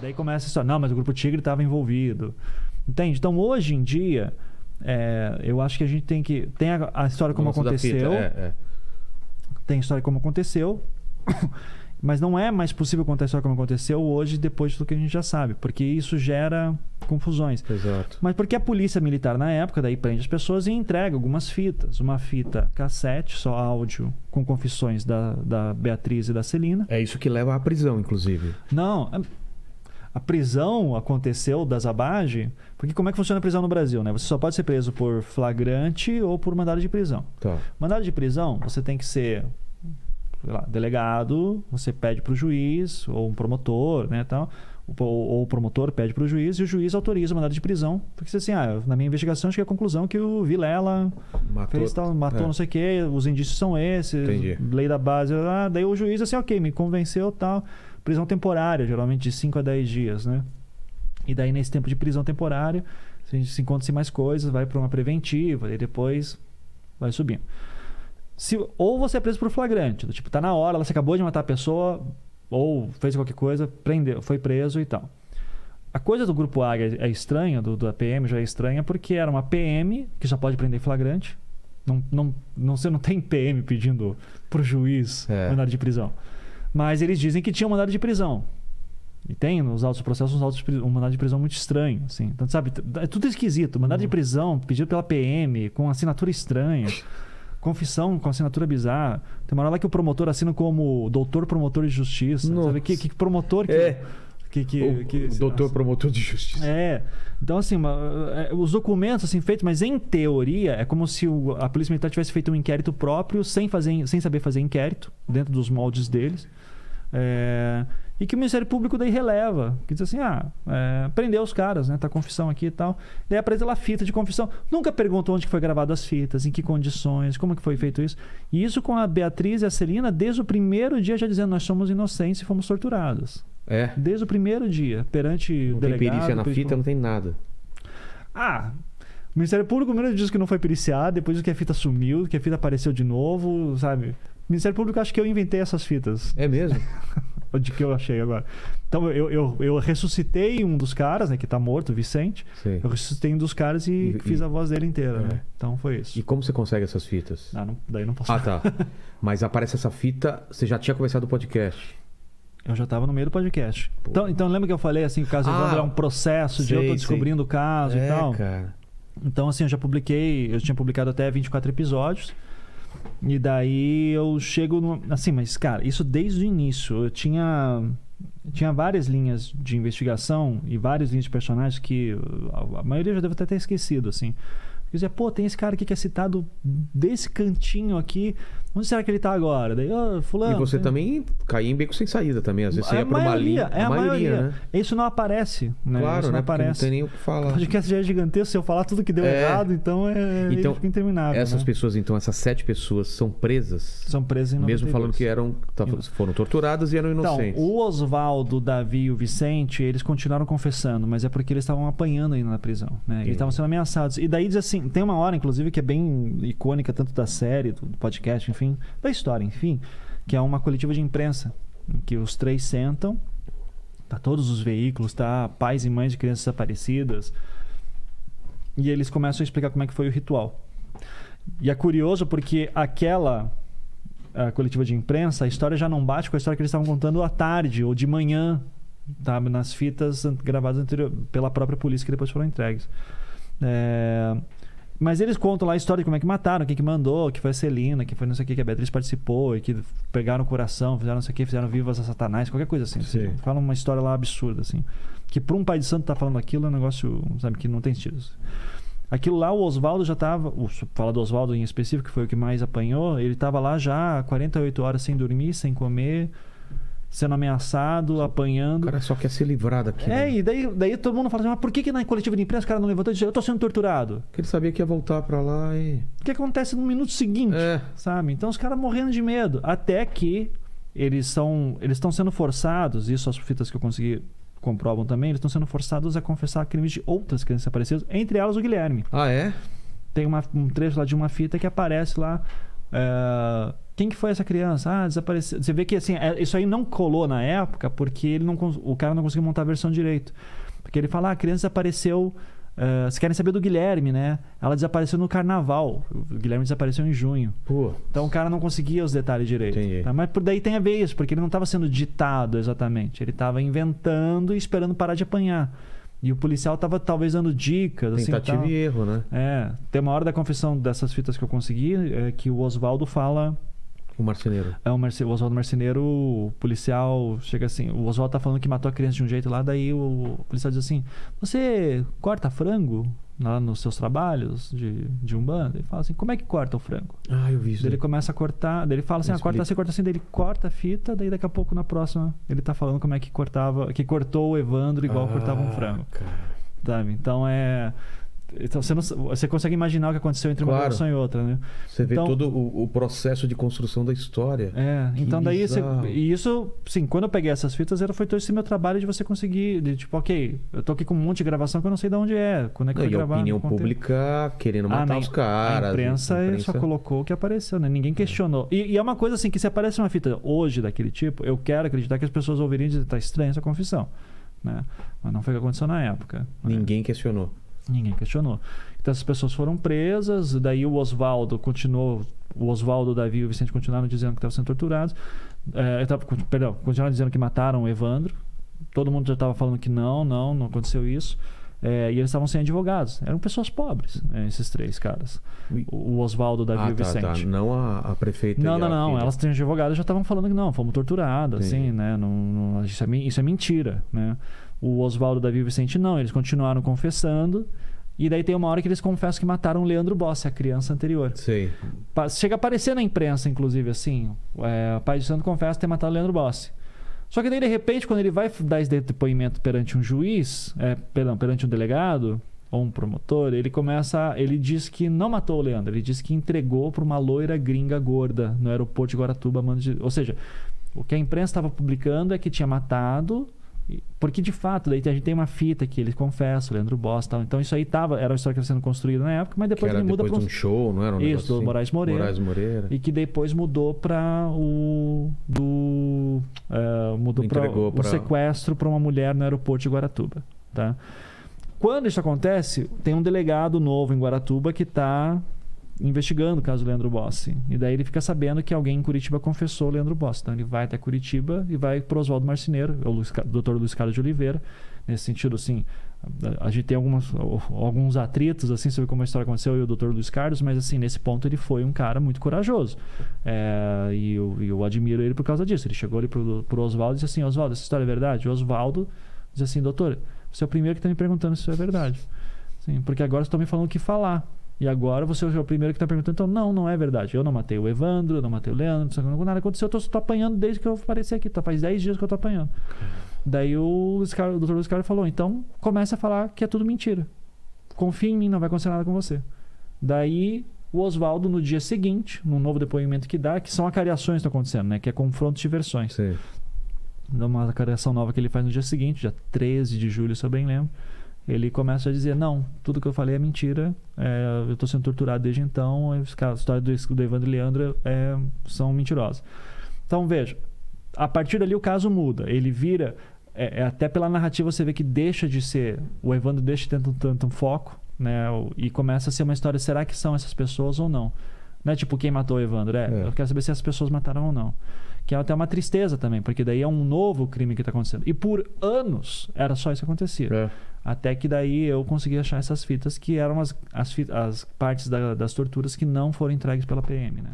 Daí começa a história. Não, mas o Grupo Tigre estava envolvido. Entende? Então, hoje em dia, eu acho que a gente tem que... Tem a história como aconteceu. Tem a história como aconteceu. Mas não é mais possível contar a história como aconteceu hoje, depois do que a gente já sabe. Porque isso gera confusões. Exato. Mas porque a polícia militar, na época, daí prende as pessoas e entrega algumas fitas. Uma fita cassete, só áudio, com confissões da Beatriz e da Celina. É isso que leva à prisão, inclusive. Não, a prisão aconteceu da Zabage, porque como é que funciona a prisão no Brasil, né? Você só pode ser preso por flagrante ou por mandado de prisão. Tá. Mandado de prisão, você tem que ser, sei lá, delegado, você pede para o juiz, ou um promotor, né, tal, ou o promotor pede para o juiz e o juiz autoriza o mandado de prisão. Porque assim, na minha investigação, cheguei à conclusão que o Vilela matou não sei o quê, os indícios são esses, Entendi. Lei da base, daí o juiz assim, ok, me convenceu, tal. Prisão temporária, geralmente de 5 a 10 dias, né? E daí nesse tempo de prisão temporária, a gente se encontra-se mais coisas, vai para uma preventiva e depois vai subindo. Ou você é preso por flagrante, do tipo, tá na hora, você acabou de matar a pessoa, ou fez qualquer coisa, prendeu, foi preso e tal. A coisa do Grupo Águia é estranha, da PM já é estranha, porque era uma PM que só pode prender flagrante. Você não tem PM pedindo pro juiz mandado de prisão. Mas eles dizem que tinha um mandado de prisão. E tem nos autos processos um mandado de prisão muito estranho, assim. Então, sabe, é tudo esquisito. Mandado de prisão pedido pela PM, com assinatura estranha. Confissão com assinatura bizarra. Tem uma hora lá que o promotor assina como doutor promotor de justiça. Nossa. Sabe? Que promotor que... Doutor promotor de justiça. Então, assim, os documentos assim feitos, mas em teoria é como se a Polícia Militar tivesse feito um inquérito próprio, sem saber fazer inquérito, dentro dos moldes deles. E que o Ministério Público daí releva, que diz assim, prendeu os caras, né? Tá confissão aqui e tal. Daí apresenta lá a fita de confissão. Nunca perguntou onde que foi gravado as fitas, em que condições, como que foi feito isso. E isso com a Beatriz e a Celina, desde o primeiro dia já dizendo, nós somos inocentes e fomos torturados. Desde o primeiro dia, perante o delegado. Não tem perícia na fita, não tem nada. O Ministério Público primeiro diz que não foi periciado, depois diz que a fita sumiu, que a fita apareceu de novo, sabe? O Ministério Público acha que eu inventei essas fitas. É mesmo? De que eu achei agora. Então eu ressuscitei um dos caras, né, que tá morto, o Vicente. Sim. Eu ressuscitei um dos caras e fiz a voz dele inteira, né? Então foi isso. E como você consegue essas fitas? Daí não posso. Tá. Mas aparece essa fita, você já tinha começado o podcast? Eu já tava no meio do podcast. Então lembra que eu falei assim, que o caso Evandro é um processo de eu tô descobrindo o caso e tal? Cara. Então assim, eu tinha publicado até 24 episódios. E daí eu chego assim, mas cara, isso desde o início. Eu tinha várias linhas de investigação e várias linhas de personagens que a maioria já deve até ter esquecido, assim. Eu dizia, tem esse cara aqui que é citado desse cantinho aqui. Onde será que ele tá agora? Daí, fulano. E você também caía em beco sem saída também. Às vezes você ia pra uma linha. A maioria, né? Isso não aparece, né? Claro, isso não aparece. Não tem nem o que falar. O podcast já é gigantesco. Se eu falar tudo que deu errado, então fica interminável. Essas né? pessoas, então, essas 7 pessoas são presas? São presas em 92. Mesmo falando que foram torturadas e eram inocentes. Então, o Oswaldo, o Davi e o Vicente, eles continuaram confessando, mas é porque eles estavam apanhando ainda na prisão, né? Eles estavam sendo ameaçados. E daí diz assim, tem uma hora, inclusive, que é bem icônica, tanto da série, do podcast, enfim, da história, enfim, que é uma coletiva de imprensa, em que os 3 sentam, tá todos os veículos, tá pais e mães de crianças desaparecidas, e eles começam a explicar como é que foi o ritual. E é curioso porque a coletiva de imprensa, a história já não bate com a história que eles estavam contando à tarde ou de manhã, tá? Nas fitas gravadas pela própria polícia que depois foram entregues. Mas eles contam lá a história de como é que mataram, quem que mandou, que foi a Celina, que foi não sei o que a Beatriz participou, e que pegaram o coração, fizeram não sei o que, fizeram vivas a Satanás, qualquer coisa assim. Falam uma história lá absurda, assim. Que para um pai de santo tá falando aquilo é um negócio, sabe, que não tem sentido. Aquilo lá, o Oswaldo já tava... Fala do Oswaldo em específico, que foi o que mais apanhou. Ele tava lá já 48 horas sem dormir, sem comer, sendo ameaçado, apanhando. O cara só quer ser livrado aqui. E daí todo mundo fala assim, mas por que na coletiva de imprensa o cara não levantou e disse, eu tô sendo torturado? Porque ele sabia que ia voltar pra lá e... O que acontece no minuto seguinte, sabe? Então os caras morrendo de medo. Até que eles estão sendo forçados, isso as fitas que eu consegui comprovam também, eles estão sendo forçados a confessar crimes de outras crianças desaparecidas, entre elas o Guilherme. Ah, é? Tem um trecho lá de uma fita que aparece lá Quem que foi essa criança? Ah, desapareceu. Você vê que assim, isso aí não colou na época porque o cara não conseguiu montar a versão direito. Porque ele fala, a criança desapareceu... vocês querem saber do Guilherme, né? Ela desapareceu no carnaval. O Guilherme desapareceu em junho. Pô. Então o cara não conseguia os detalhes direito. Tá? Mas por daí tem a ver isso, porque ele não estava sendo ditado exatamente. Ele estava inventando e esperando parar de apanhar. E o policial estava talvez dando dicas. Tentativa e erro, né? Tem uma hora da confissão dessas fitas que eu consegui que o Oswaldo fala... O marceneiro. O Oswaldo Marceneiro, o policial chega assim... O Oswaldo tá falando que matou a criança de um jeito lá, daí o policial diz assim... Você corta frango lá nos seus trabalhos de Umbanda? Ele fala assim, como é que corta o frango? Ah, eu vi isso. Daí ele começa a cortar, daí ele fala assim, corta assim, daí ele corta a fita, daí daqui a pouco na próxima ele tá falando como é que cortava, que cortou o Evandro igual cortava um frango. Cara. Sabe? Então Então você consegue imaginar o que aconteceu entre uma gravação e outra, né? Você vê todo o processo de construção da história. Então daí e isso, sim, quando eu peguei essas fitas, foi todo esse meu trabalho de você conseguir, de tipo, ok, eu tô aqui com um monte de gravação que eu não sei de onde quando é que foi gravado. E a opinião pública querendo matar os caras. A imprensa só colocou o que apareceu, né? Ninguém questionou. E é uma coisa assim, que se aparece uma fita hoje daquele tipo, eu quero acreditar que as pessoas ouviriam e dizer, tá estranha essa confissão, né? Mas não foi o que aconteceu na época. Ninguém questionou. Ninguém questionou. Então essas pessoas foram presas, daí o Oswaldo continuou, o Davi e o Vicente continuaram dizendo que estavam sendo torturados. Continuaram dizendo que mataram o Evandro. Todo mundo já estava falando que não aconteceu isso. E eles estavam sem advogados. Eram pessoas pobres, esses três caras. O Oswaldo, o Davi e o Vicente. Não a prefeita. Não. Elas têm advogados, já estavam falando que não, fomos torturados, assim, né? Isso é mentira, né? O Oswaldo, Davi e o Vicente não, eles continuaram confessando. E daí tem uma hora que eles confessam que mataram o Leandro Bossi, a criança anterior. Sim. Chega a aparecer na imprensa, inclusive, assim. O pai de santo confessa ter matado o Leandro Bossi. Só que daí, de repente, quando ele vai dar esse depoimento perante um juiz, perante um delegado ou um promotor, ele diz que não matou o Leandro. Ele diz que entregou para uma loira gringa gorda no aeroporto de Guaratuba. Ou seja, o que a imprensa estava publicando é que tinha matado... Porque, de fato, daí a gente tem uma fita que ele confessa, o Leandro Bossi e tal. Então, isso aí era uma história que estava sendo construída na época, mas depois ele muda para um show, não era um isso, do assim? Moraes Moreira. E que depois mudou para o sequestro para uma mulher no aeroporto de Guaratuba. Tá? Quando isso acontece, tem um delegado novo em Guaratuba que está investigando o caso do Leandro Bossi. E daí ele fica sabendo que alguém em Curitiba confessou o Leandro Bossi. Então ele vai até Curitiba e vai pro Oswaldo Marceneiro, o doutor Luiz Carlos de Oliveira. Nesse sentido, assim, a gente tem alguns atritos, assim, sobre como a história aconteceu e o doutor Luiz Carlos, mas assim, nesse ponto ele foi um cara muito corajoso. E eu admiro ele por causa disso. Ele chegou ali pro Oswaldo e disse assim, Oswaldo, essa história é verdade? O Oswaldo disse assim, doutor, você é o primeiro que está me perguntando se isso é verdade. Sim, porque agora você está me falando o que falar. E agora você é o primeiro que está perguntando. Então, não é verdade. Eu não matei o Evandro, eu não matei o Leandro, nada aconteceu. Eu estou apanhando desde que eu apareci aqui. Faz 10 dias que eu estou apanhando. Daí o doutor Luiz Carlos falou, então comece a falar que é tudo mentira. Confia em mim, não vai acontecer nada com você. Daí o Oswaldo, no dia seguinte, num novo depoimento que dá, que são acariações que estão acontecendo, né? Que é confrontos de versões. Sim. Uma acariação nova que ele faz no dia seguinte, dia 13 de julho, se eu bem lembro. Ele começa a dizer, não, tudo que eu falei é mentira, eu estou sendo torturado desde então, a história do Evandro e Leandro são mentirosas. Então, veja, a partir dali o caso muda, ele vira, até pela narrativa você vê que deixa de ser, o Evandro deixa de ter tanto um foco, né, e começa a ser uma história, será que são essas pessoas ou não? Não é tipo, quem matou o Evandro? Eu quero saber se as pessoas mataram ou não. Que é até uma tristeza também, porque daí é um novo crime que está acontecendo. E por anos era só isso que acontecia. Até que daí eu consegui achar essas fitas que eram as partes das torturas que não foram entregues pela PM, né?